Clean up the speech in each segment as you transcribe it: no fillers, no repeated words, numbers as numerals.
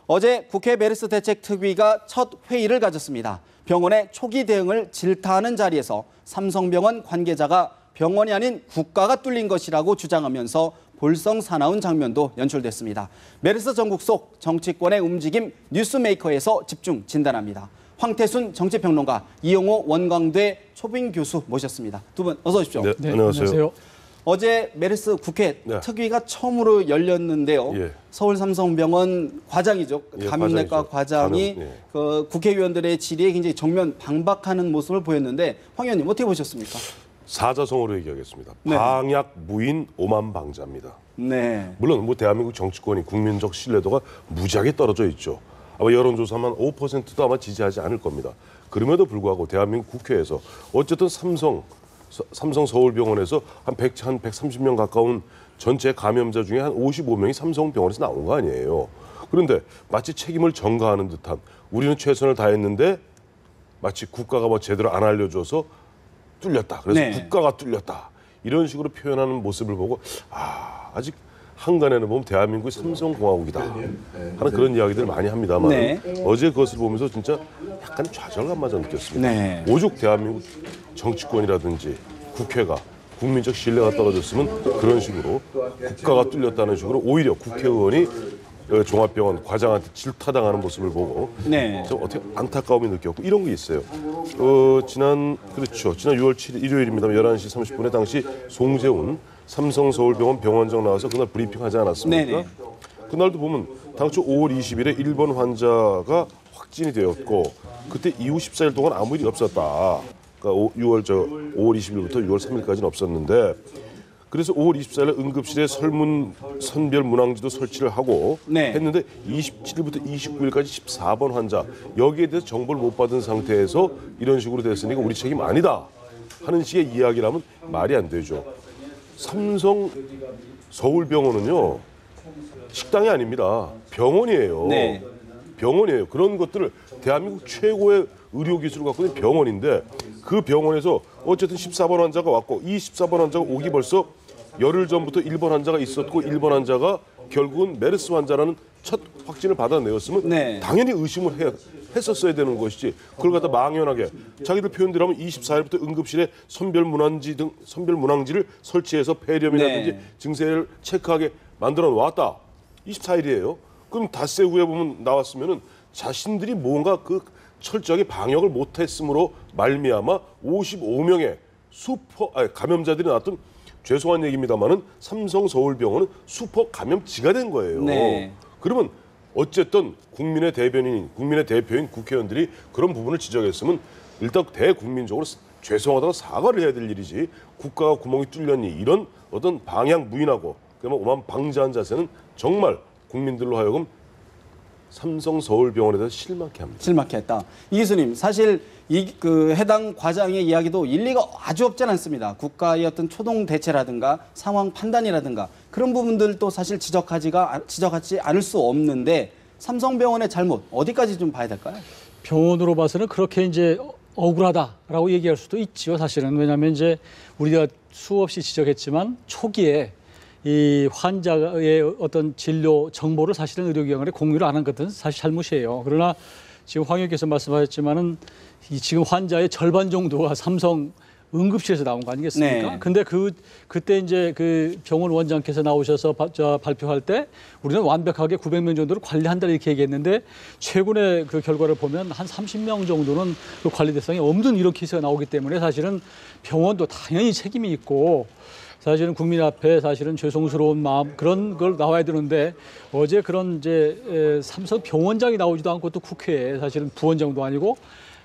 어제 국회 메르스 대책 특위가 첫 회의를 가졌습니다. 병원의 초기 대응을 질타하는 자리에서 삼성병원 관계자가 병원이 아닌 국가가 뚫린 것이라고 주장하면서 볼성 사나운 장면도 연출됐습니다. 메르스 전국 속 정치권의 움직임 뉴스메이커에서 집중 진단합니다. 황태순 정치평론가, 이용호 원광대 초빙 교수 모셨습니다. 두 분 어서 오십시오. 네, 안녕하세요. 어제 메르스 국회 네. 특위가 처음으로 열렸는데요. 예. 서울 삼성병원 과장이죠. 예, 감염내과 과장이 감염, 예. 그 국회의원들의 질의에 굉장히 정면 반박하는 모습을 보였는데 황 의원님 어떻게 보셨습니까? 사자성어로 얘기하겠습니다. 네. 방약 무인 오만방자입니다. 네. 물론 뭐 대한민국 정치권이 국민적 신뢰도가 무지하게 떨어져 있죠. 아마 여론조사만 5%도 아마 지지하지 않을 겁니다. 그럼에도 불구하고 대한민국 국회에서 어쨌든 삼성 서울병원에서 한 130명 가까운 전체 감염자 중에 한 55명이 삼성병원에서 나온 거 아니에요. 그런데 마치 책임을 전가하는 듯한, 우리는 최선을 다했는데 마치 국가가 뭐 제대로 안 알려줘서 뚫렸다. 그래서 네. 국가가 뚫렸다. 이런 식으로 표현하는 모습을 보고 아직 한간에는 보면 대한민국이 삼성공화국이다 하는 그런 이야기들 많이 합니다만 네. 어제 그것을 보면서 진짜 약간 좌절감마저 느꼈습니다. 네. 오죽 대한민국 정치권이라든지 국회가 국민적 신뢰가 떨어졌으면 그런 식으로 국가가 뚫렸다는 식으로 오히려 국회의원이 종합병원 과장한테 질타당하는 모습을 보고 네. 좀 어떻게 안타까움이 느꼈고 이런 게 있어요. 지난 6월 7일 일요일입니다. 11시 30분에 당시 송재훈 삼성 서울병원 병원장 나와서 그날 브리핑하지 않았습니까? 네네. 그날도 보면 당초 5월 20일에 1번 환자가 확진이 되었고 그때 이후 14일 동안 아무 일이 없었다. 그러니까 5월 20일부터 6월 3일까지는 없었는데 그래서 5월 24일에 응급실에 선별 문항지도 설치를 하고 네. 했는데 27일부터 29일까지 14번 환자 여기에 대해서 정보를 못 받은 상태에서 이런 식으로 됐으니까 우리 책임 아니다 하는 식의 이야기라면 말이 안 되죠. 삼성 서울병원은요 식당이 아닙니다. 병원이에요. 네. 병원이에요. 그런 것들을 대한민국 최고의 의료 기술을 갖고 있는 병원인데 그 병원에서 어쨌든 14번 환자가 왔고 이 14번 환자가 오기 벌써 열흘 전부터 1번 환자가 있었고 1번 환자가 결국은 메르스 환자라는 첫 확진을 받아내었으면 네. 당연히 의심을 했었어야 되는 것이지 그걸 갖다 망연하게 자기들 표현대로 하면 24일부터 응급실에 선별 문항지를 설치해서 폐렴이라든지 네. 증세를 체크하게 만들어 놓았다. 24일이에요. 그럼 닷새 후에 보면 나왔으면은 자신들이 뭔가 그 철저하게 방역을 못했으므로 말미암아 55명의 감염자들이 나왔던 죄송한 얘기입니다만은 삼성 서울병원은 슈퍼 감염지가 된 거예요. 네. 그러면 어쨌든 국민의 대표인 국회의원들이 그런 부분을 지적했으면 일단 대국민적으로 죄송하다고 사과를 해야 될 일이지 국가가 구멍이 뚫렸니 이런 어떤 방향 무인하고 그러면 오만방자한 자세는 정말 국민들로 하여금 삼성 서울병원에 대해서 실망케 합니다. 실망케 했다. 이 교수님, 사실 해당 과장의 이야기도 일리가 아주 없지 않습니다. 국가의 어떤 초동 대체라든가 상황 판단이라든가 그런 부분들도 사실 지적하지 않을 수 없는데 삼성병원의 잘못 어디까지 좀 봐야 될까요? 병원으로 봐서는 그렇게 이제 억울하다라고 얘기할 수도 있죠. 사실은 왜냐하면 이제 우리가 수없이 지적했지만 초기에 이 환자의 어떤 진료 정보를 사실은 의료기관에 공유를 안 한 것은 사실 잘못이에요. 그러나 지금 황 의원께서 말씀하셨지만은 지금 환자의 절반 정도가 삼성 응급실에서 나온 거 아니겠습니까? 네. 근데 그때 이제 그 병원 원장께서 나오셔서 발표할 때 우리는 완벽하게 900명 정도를 관리한다 이렇게 얘기했는데 최근의 그 결과를 보면 한 30명 정도는 그 관리 대상이 없는 이런 케이스가 나오기 때문에 사실은 병원도 당연히 책임이 있고 사실은 국민 앞에 사실은 죄송스러운 마음 그런 걸 나와야 되는데 어제 그런 이제 삼성 병원장이 나오지도 않고 또 국회에 사실은 부원장도 아니고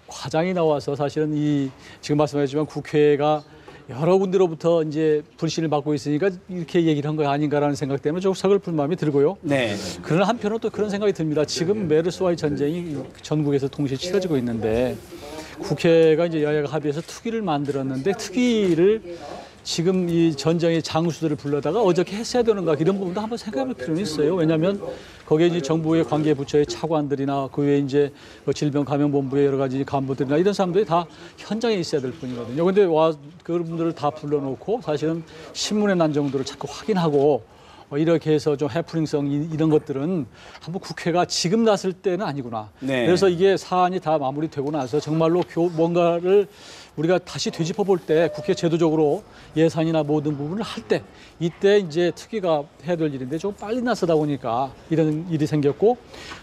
과장이 나와서 사실은 이 지금 말씀하셨지만 국회가 여러 군데로부터 이제 불신을 받고 있으니까 이렇게 얘기를 한 거 아닌가라는 생각 때문에 조금 서글픈 마음이 들고요. 네. 그러나 한편으로 또 그런 생각이 듭니다. 지금 메르스와의 전쟁이 전국에서 동시에 치러지고 있는데 국회가 이제 여야가 합의해서 특위를 만들었는데 특위를 지금 이 전쟁의 장수들을 불러다가 어떻게 했어야 되는가 이런 부분도 한번 생각해볼 필요는 있어요. 왜냐하면 거기에 이제 정부의 관계 부처의 차관들이나 그 외에 이제 질병감염본부의 여러 가지 간부들이나 이런 사람들이 다 현장에 있어야 될 뿐이거든요. 그런데 그분들을 다 불러놓고 사실은 신문에 난 정도를 자꾸 확인하고 이렇게 해서 좀 해프닝성 이런 것들은 한번 국회가 지금 났을 때는 아니구나. 네. 그래서 이게 사안이 다 마무리되고 나서 정말로 뭔가를 우리가 다시 되짚어 볼 때 국회 제도적으로 예산이나 모든 부분을 할 때 이때 이제 특위가 해야 될 일인데 좀 빨리 나서다 보니까 이런 일이 생겼고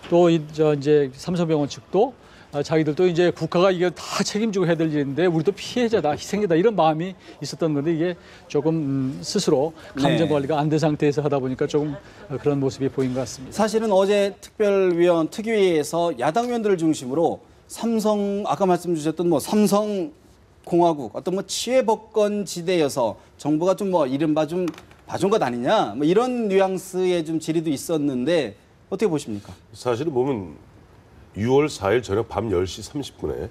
또 이제 삼성병원 측도 자기들도 이제 국가가 이게 다 책임지고 해야 될 일인데 우리도 피해자다, 희생자다 이런 마음이 있었던 건데 이게 조금 스스로 감정 관리가 안 된 상태에서 하다 보니까 조금 그런 모습이 보인 것 같습니다. 사실은 어제 특별위원 특위에서 야당 의원들을 중심으로 삼성 아까 말씀 주셨던 뭐 삼성공화국 어떤 뭐 치외법권 지대여서 정부가 좀 뭐 이른바 좀 봐준 것 아니냐 뭐 이런 뉘앙스의 좀 질의도 있었는데 어떻게 보십니까? 사실은 보면 6월 4일 저녁 밤 10시 30분에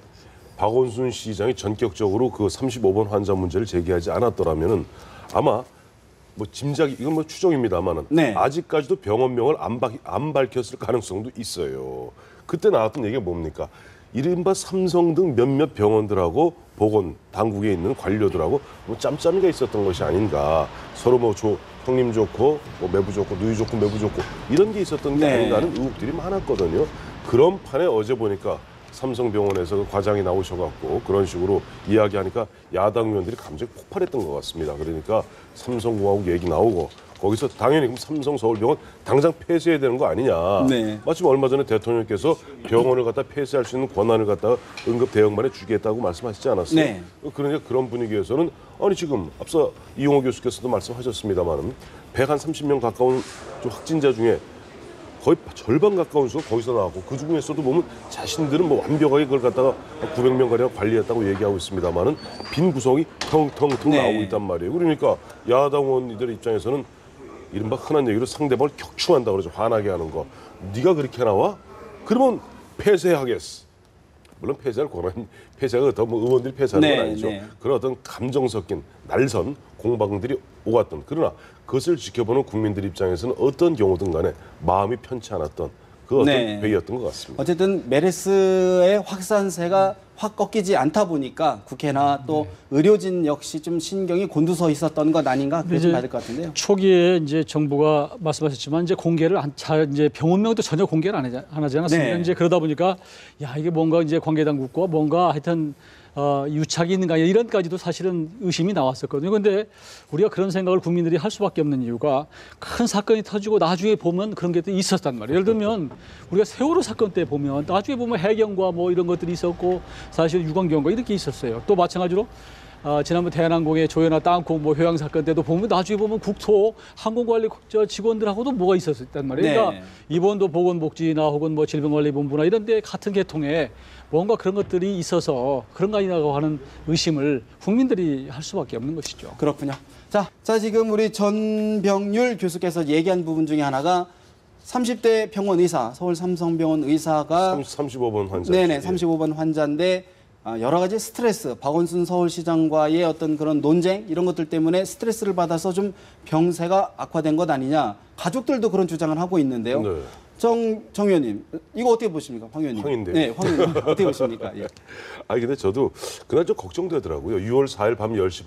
박원순 시장이 전격적으로 그 35번 환자 문제를 제기하지 않았더라면은 아마 뭐 짐작이 이건 뭐 추정입니다만은 네. 아직까지도 병원명을 안 밝혔을 가능성도 있어요. 그때 나왔던 얘기가 뭡니까? 이른바 삼성 등 몇몇 병원들하고 보건 당국에 있는 관료들하고 뭐 짬짬이가 있었던 것이 아닌가. 서로 뭐 형님 좋고 뭐 매부 좋고 누이 좋고 매부 좋고 이런 게 있었던 게 네. 아닌가 하는 의혹들이 많았거든요. 그런 판에 어제 보니까 삼성병원에서 그 과장이 나오셔갖고 그런 식으로 이야기하니까 야당 의원들이 감정이 폭발했던 것 같습니다. 그러니까 삼성공화국 얘기 나오고 거기서 당연히 그럼 삼성서울병원 당장 폐쇄해야 되는 거 아니냐. 네. 마침 얼마 전에 대통령께서 병원을 갖다 폐쇄할 수 있는 권한을 갖다가 응급 대응만에 주겠다고 말씀하시지 않았어요. 네. 그러니까 그런 분위기에서는 아니 지금 앞서 이용호 교수께서도 말씀하셨습니다만은 130명 가까운 좀 확진자 중에 거의 절반 가까운 수가 거기서 나왔고 그 중에서도 보면 자신들은 뭐 완벽하게 그걸 갖다가 900명 가량 관리했다고 얘기하고 있습니다만은 빈 구석이 텅텅텅 네. 나오고 있단 말이에요. 그러니까 야당 의원들 입장에서는 이른바 흔한 얘기로 상대방을 격추한다 그러죠. 화나게 하는 거. 네가 그렇게 나와? 그러면 폐쇄하겠어. 물론 폐쇄할 권한, 폐쇄가 더 뭐 의원들이 폐쇄하는 건 네, 아니죠. 네. 그런 어떤 감정 섞인 날선 공방들이 오갔던 그러나 그것을 지켜보는 국민들 입장에서는 어떤 경우든 간에 마음이 편치 않았던 그 어떤 네. 회의였던 것 같습니다. 어쨌든 메르스의 확산세가 확 꺾이지 않다 보니까 국회나 또 의료진 역시 좀 신경이 곤두서 있었던 것 아닌가 그렇게 이제 봐야 될 것 같은데요. 초기에 이제 정부가 말씀하셨지만 이제 공개를 이제 병원명도 전혀 공개를 안 하지 않았습니까? 네. 이제 그러다 보니까 야 이게 뭔가 이제 관계 당국과 뭔가 하여튼 유착이 있는가 이런까지도 사실은 의심이 나왔었거든요. 그런데 우리가 그런 생각을 국민들이 할 수밖에 없는 이유가 큰 사건이 터지고 나중에 보면 그런 게 또 있었단 말이에요. 예를 들면 우리가 세월호 사건 때 보면 나중에 보면 해경과 뭐 이런 것들이 있었고 사실 유관경과 이렇게 있었어요. 또 마찬가지로 지난번 대한항공의 조현아 땅콩 뭐 회항 사건 때도 보면 나중에 보면 국토 항공관리 직원들하고도 뭐가 있었단 말이에요. 네. 그러니까 이번도 보건복지나 혹은 뭐 질병관리본부나 이런 데 같은 계통에 뭔가 그런 것들이 있어서 그런 거 아니라고 하는 의심을 국민들이 할 수밖에 없는 것이죠. 그렇군요. 자 지금 우리 전병률 교수께서 얘기한 부분 중에 하나가 30대 병원 의사, 서울 삼성병원 의사가 35번 환자. 네네 35번 환자인데 여러 가지 스트레스, 박원순 서울시장과의 어떤 그런 논쟁 이런 것들 때문에 스트레스를 받아서 좀 병세가 악화된 것 아니냐. 가족들도 그런 주장을 하고 있는데요. 네. 정 의원님, 이거 어떻게 보십니까, 황 의원님? 황인데요. 네, 황 의원님 어떻게 보십니까? 예. 아니 근데 저도 그날 좀 걱정되더라고요. 6월 4일 밤 10시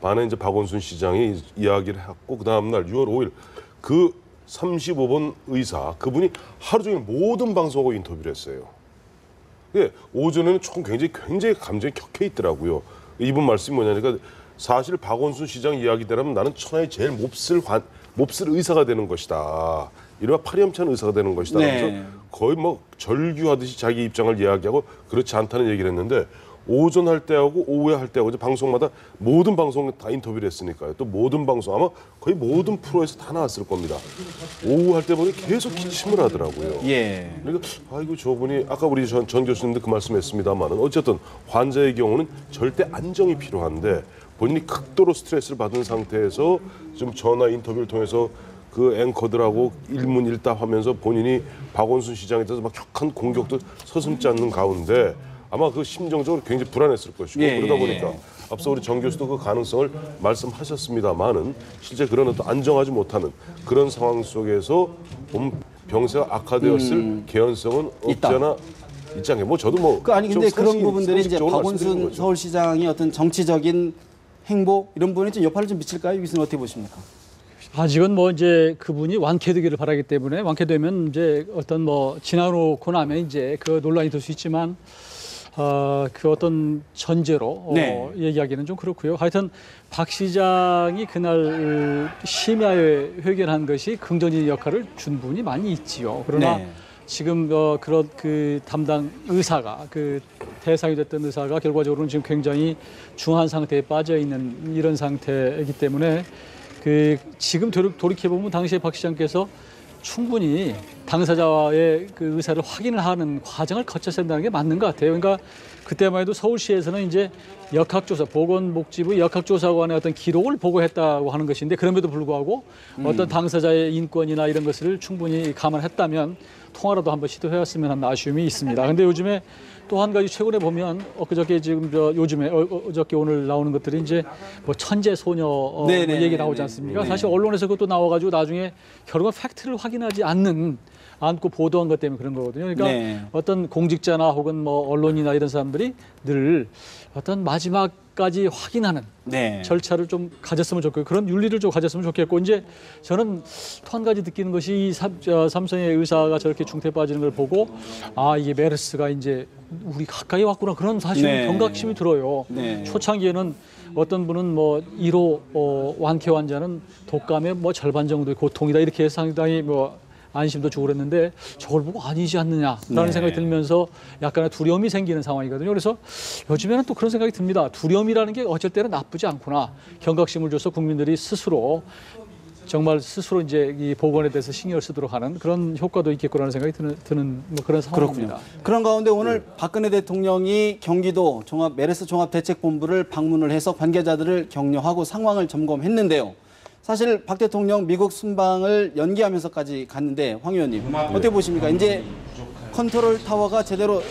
반에 이제 박원순 시장이 이야기를 했고 그 다음 날 6월 5일 그 35번 의사 그분이 하루 종일 모든 방송하고 인터뷰를 했어요. 예, 오전에는 굉장히 감정이 격해 있더라고요. 이분 말씀이 뭐냐니까 사실 박원순 시장 이야기대로면 나는 천하의 제일 몹쓸 의사가 되는 것이다. 이른바 파렴치한 의사가 되는 것이다. 네. 그래서 거의 뭐 절규하듯이 자기 입장을 이야기하고 그렇지 않다는 얘기를 했는데 오전 할 때하고 오후에 할 때하고 이제 방송마다 모든 방송 다 인터뷰를 했으니까요. 또 모든 방송 아마 거의 모든 프로에서 다 나왔을 겁니다. 오후 할 때 보니 계속 기침을 하더라고요. 예. 그러니까 아이고 저분이 아까 우리 전 교수님도 그 말씀했습니다만은 어쨌든 환자의 경우는 절대 안정이 필요한데 본인이 극도로 스트레스를 받은 상태에서 좀 전화 인터뷰를 통해서 그 앵커들하고 일문일답하면서 본인이 박원순 시장에 대해서 막 격한 공격도 서슴지 않는 가운데 아마 그 심정적으로 굉장히 불안했을 것이고 예, 그러다 예, 보니까 앞서 우리 정 교수도 그 가능성을 말씀하셨습니다만은 실제 그런 어떤 안정하지 못하는 그런 상황 속에서 병세가 악화되었을 개연성은 있다. 없지 않아 있지 않게 뭐 저도 뭐 아니 근데 좀 그런 부분들이 이제 상식적으로 말씀드리는 박원순 거죠. 서울시장의 어떤 정치적인 행보 이런 부분에 좀 여파를 좀 미칠까요? 이 교수님 어떻게 보십니까? 아직은 뭐 이제 그분이 완쾌되기를 바라기 때문에 완쾌되면 이제 어떤 뭐 지나놓고 나면 이제 그 논란이 될 수 있지만 그 어떤 전제로 네. 얘기하기는 좀 그렇고요. 하여튼 박 시장이 그날 심야에 회견한 것이 긍정적인 역할을 준 분이 많이 있지요. 그러나 네. 지금 그런 그 담당 의사가 그 대상이 됐던 의사가 결과적으로는 지금 굉장히 중한 상태에 빠져 있는 이런 상태이기 때문에 그 지금 돌이켜 보면 당시에 박 시장께서 충분히 당사자의 그 의사를 확인을 하는 과정을 거쳐야 된다는 게 맞는 것 같아요. 그러니까 그때만 해도 서울시에서는 이제 역학조사, 보건복지부 역학조사관의 어떤 기록을 보고했다고 하는 것인데 그럼에도 불구하고 어떤 당사자의 인권이나 이런 것을 충분히 감안했다면 통화라도 한번 시도해왔으면 하는 아쉬움이 있습니다. 근데 요즘에 또 한 가지 최근에 보면 엊그저께 지금 요즘에 어저께 오늘 나오는 것들이 이제 뭐 천재 소녀 네네. 얘기 나오지 않습니까? 네. 사실 언론에서 그것도 나와가지고 나중에 결국 팩트를 확인하지 않고 보도한 것 때문에 그런 거거든요. 그러니까 네. 어떤 공직자나 혹은 뭐 언론이나 이런 사람들이 늘 어떤 마지막까지 확인하는 네. 절차를 좀 가졌으면 좋겠고 그런 윤리를 좀 가졌으면 좋겠고 이제 저는 또 한 가지 느끼는 것이 이 삼성의 의사가 저렇게 중태에 빠지는 걸 보고 아 이게 메르스가 이제 우리 가까이 왔구나 그런 사실 네. 경각심이 들어요. 네. 초창기에는 어떤 분은 뭐 1호 완쾌 환자는 독감의 뭐 절반 정도의 고통이다 이렇게 상당히 뭐 안심도 주고 그랬는데 저걸 보고 아니지 않느냐라는 네. 생각이 들면서 약간의 두려움이 생기는 상황이거든요. 그래서 요즘에는 또 그런 생각이 듭니다. 두려움이라는 게 어쩔 때는 나쁘지 않구나. 경각심을 줘서 국민들이 스스로 정말 스스로 이제 이 보건에 대해서 신경을 쓰도록 하는 그런 효과도 있겠구나라는 생각이 드는 뭐 그런 상황입니다. 그렇군요. 그런 가운데 오늘 박근혜 대통령이 경기도 메르스 종합대책본부를 방문을 해서 관계자들을 격려하고 상황을 점검했는데요. 사실 박 대통령 미국 순방을 연기하면서까지 갔는데 황 의원님 어떻게 보십니까? 이제 컨트롤 타워가 제대로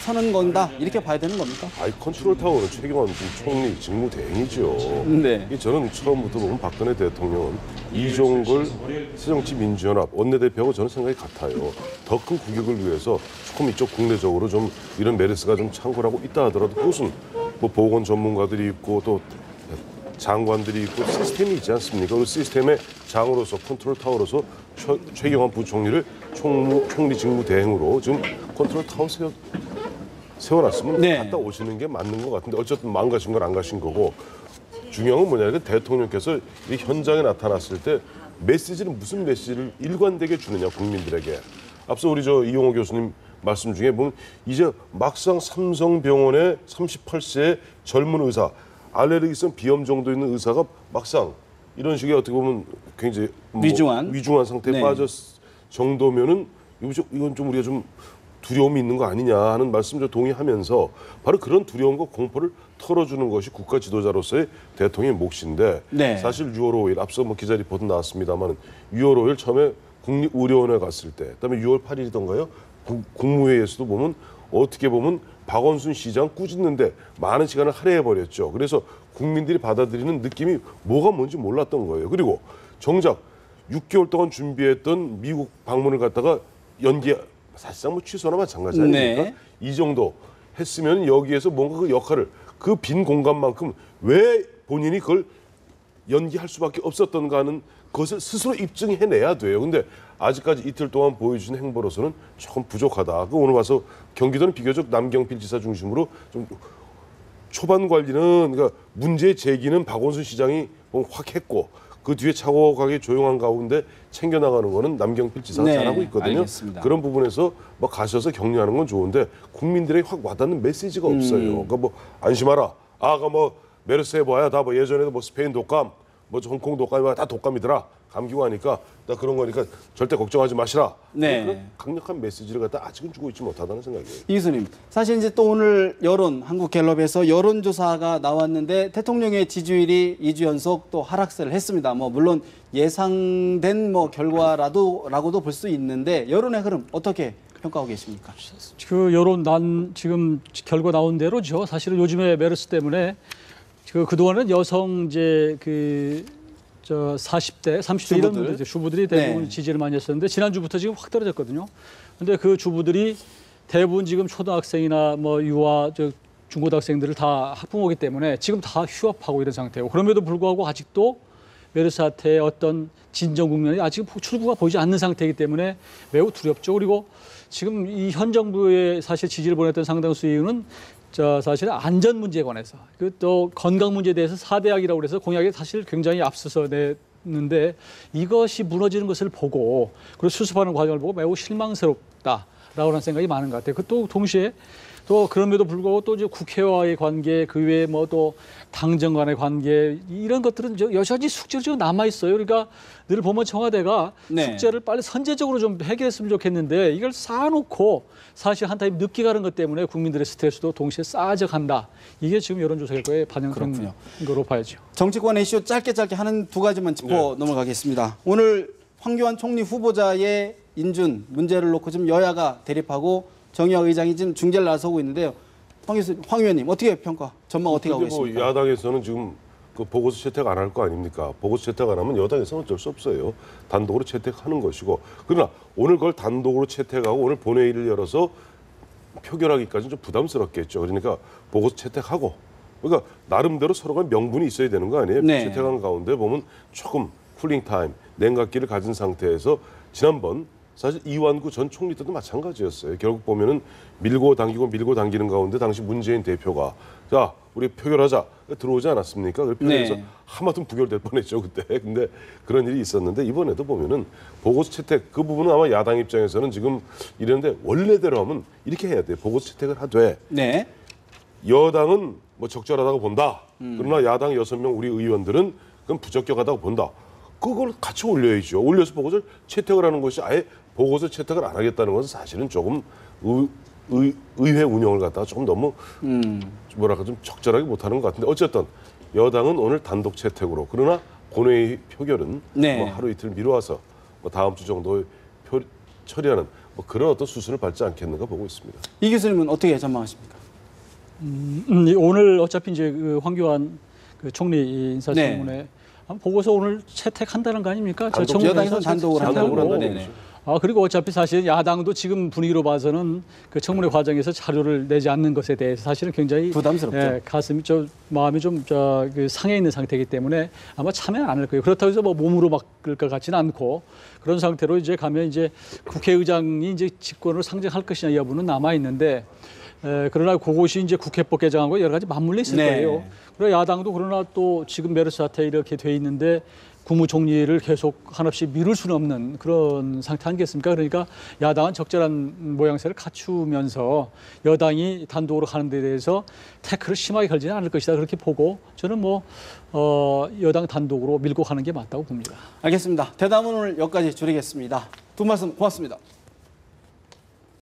서는 건다 이렇게 봐야 되는 겁니까? 아이 컨트롤 타워는 최경환 총리 직무대행이죠. 네. 저는 처음부터 보면 박근혜 대통령은 이종걸 새정치민주연합 원내대표하고 저는 생각이 같아요. 더 큰 국익을 위해서 조금 이쪽 국내적으로 좀 이런 메르스가 좀 창궐하고 있다 하더라도 무슨 뭐 보건 전문가들이 있고 또 장관들이 있고 시스템이 있지 않습니까? 그 시스템의 장으로서 컨트롤 타워로서 최경환 부총리를 총리 직무대행으로 지금 컨트롤 타워 세워놨으면 네. 갔다 오시는 게 맞는 것 같은데 어쨌든 망가신 건 안 가신 거고 중요한 건 뭐냐면 대통령께서 이 현장에 나타났을 때 메시지는 무슨 메시지를 일관되게 주느냐 국민들에게 앞서 우리 이용호 교수님 말씀 중에 보면 이제 막상 삼성병원의 38세의 젊은 의사 알레르기성 비염 정도 있는 의사가 막상 이런 식의 어떻게 보면 굉장히 위중한 상태에 네. 빠졌 정도면은 이건 좀 우리가 좀 두려움이 있는 거 아니냐 하는 말씀 좀 동의하면서 바로 그런 두려움과 공포를 털어주는 것이 국가 지도자로서의 대통령의 몫인데 네. 사실 6월 5일 앞서 뭐 기자 리포트 나왔습니다만 6월 5일 처음에 국립의료원에 갔을 때 그다음에 6월 8일이던가요 국무회의에서도 보면 어떻게 보면 박원순 시장 꾸짖는데 많은 시간을 할애해버렸죠. 그래서 국민들이 받아들이는 느낌이 뭐가 뭔지 몰랐던 거예요. 그리고 정작 6개월 동안 준비했던 미국 방문을 갖다가 사실상 뭐 취소나 마찬가지 아닙니까? 네. 이 정도 했으면 여기에서 뭔가 그 역할을 그 빈 공간만큼 왜 본인이 그걸 연기할 수밖에 없었던가 하는 것을 스스로 입증해내야 돼요. 근데 아직까지 이틀 동안 보여주신 행보로서는 조금 부족하다. 오늘 와서 경기도는 비교적 남경필 지사 중심으로 좀 초반 관리는 그러니까 문제 제기는 박원순 시장이 확 했고 그 뒤에 차곡하게 조용한 가운데 챙겨나가는 거는 남경필 지사가 네, 잘하고 있거든요. 알겠습니다. 그런 부분에서 뭐 가셔서 격려하는 건 좋은데 국민들에게 확 와닿는 메시지가 없어요. 그러니까 뭐 안심하라. 뭐 메르스 해봐야 다 뭐 예전에도 뭐 스페인 독감, 뭐 홍콩 독감이 다 독감이더라. 감기고 하니까 나 그런 거니까 절대 걱정하지 마시라. 네. 그런 강력한 메시지를 갖다 아직은 주고 있지 못하다는 생각이에요. 이 교수님, 사실 이제 또 오늘 한국갤럽에서 여론조사가 나왔는데 대통령의 지지율이 2주 연속 또 하락세를 했습니다. 뭐 물론 예상된 뭐 결과라고도 볼 수 있는데 여론의 흐름 어떻게 평가하고 계십니까? 그 여론 지금 결과 나온 대로죠. 사실은 요즘에 메르스 때문에 그동안은 여성 이제 40대, 30대 이런 분들, 주부들이 대부분 네. 지지를 많이 했었는데 지난주부터 지금 확 떨어졌거든요. 근데 그 주부들이 대부분 지금 초등학생이나 뭐 유아, 중고등학생들을 다 학부모이기 때문에 지금 다 휴업하고 이런 상태고 그럼에도 불구하고 아직도 메르스 사태의 어떤 진정 국면이 아직 출구가 보이지 않는 상태이기 때문에 매우 두렵죠. 그리고 지금 이 현 정부의 사실 지지를 보냈던 상당수 이유는 사실 안전 문제에 관해서 또 건강 문제에 대해서 4대약이라고 그래서 공약이 사실 굉장히 앞서서 냈는데 이것이 무너지는 것을 보고 그리고 수습하는 과정을 보고 매우 실망스럽다라고 하는 생각이 많은 것 같아요. 또 동시에 또 그럼에도 불구하고 또 이제 국회와의 관계, 그 외에 뭐 또 당정 간의 관계 이런 것들은 여전히 숙제로 지금 남아 있어요. 그러니까 늘 보면 청와대가 네. 숙제를 빨리 선제적으로 좀 해결했으면 좋겠는데 이걸 쌓아놓고 사실 한 타임 늦게 가는 것 때문에 국민들의 스트레스도 동시에 쌓아져 간다. 이게 지금 여론조사 결과에 반영된 거로 봐야죠. 정치권 이슈 짧게 하는 두 가지만 짚고 넘어가겠습니다. 오늘 황교안 총리 후보자의 인준 문제를 놓고 지금 여야가 대립하고 정의화 의장이 지금 중재를 나서고 있는데요. 황 의원님 어떻게 평가, 전망 어떻게 하고 계십니까? 야당에서는 지금 그 보고서 채택 안 할 거 아닙니까? 보고서 채택 안 하면 여당에서는 어쩔 수 없어요. 단독으로 채택하는 것이고. 그러나 오늘 그걸 단독으로 채택하고 오늘 본회의를 열어서 표결하기까지는 좀 부담스럽겠죠. 그러니까 보고서 채택하고. 그러니까 나름대로 서로가 명분이 있어야 되는 거 아니에요? 네. 채택한 가운데 보면 조금 쿨링 타임, 냉각기를 가진 상태에서 지난번 사실 이완구 전 총리 때도 마찬가지였어요. 결국 보면은 밀고 당기는 가운데 당시 문재인 대표가 자 우리 표결하자 들어오지 않았습니까? 그 표결에서 네. 하마터면 부결될 뻔했죠 그때. 근데 그런 일이 있었는데 이번에도 보면은 보고서 채택 그 부분은 아마 야당 입장에서는 지금 이랬는데 원래대로 하면 이렇게 해야 돼. 보고서 채택을 하되 네. 여당은 뭐 적절하다고 본다. 그러나 야당 6명 우리 의원들은 그건 부적격하다고 본다. 그걸 같이 올려야죠. 올려서 보고서 채택을 하는 것이 아예 보고서 채택을 안 하겠다는 것은 사실은 조금 의회 운영을 갖다가 조금 너무 뭐랄까 좀 적절하게 못하는 것 같은데 어쨌든 여당은 오늘 단독 채택으로 그러나 본회의 표결은 네. 뭐 하루 이틀 미뤄와서 뭐 다음 주 정도에 처리하는 뭐 그런 어떤 수순을 밟지 않겠는가 보고 있습니다. 이 교수님은 어떻게 전망하십니까? 오늘 어차피 이제 그 황교안 그 총리 인사청문회 보고서 오늘 채택한다는 거 아닙니까? 여당에서는 단독으로 한다고. 네네. 그리고 어차피 사실 야당도 지금 분위기로 봐서는 그 청문회 과정에서 자료를 내지 않는 것에 대해서 사실은 굉장히 부담스럽죠. 가슴이 마음이 좀 그 상해 있는 상태이기 때문에 아마 참여 안 할 거예요. 그렇다고 해서 뭐 몸으로 막을 것 같지는 않고 그런 상태로 이제 가면 이제 국회의장이 이제 직권을 상정할 것이냐 여부는 남아 있는데. 그러나 그것이 이제 국회법 개정하고 여러 가지 맞물려 있을 거예요. 그러나 야당도 그러나 또 지금 메르스 사태 이렇게 돼 있는데 국무총리를 계속 한없이 미룰 수는 없는 그런 상태 아니겠습니까? 그러니까 야당은 적절한 모양새를 갖추면서 여당이 단독으로 가는 데 대해서 태클을 심하게 걸지는 않을 것이다. 그렇게 보고 저는 뭐 여당 단독으로 밀고 가는 게 맞다고 봅니다. 알겠습니다. 대담은 오늘 여기까지 줄이겠습니다. 두 말씀 고맙습니다.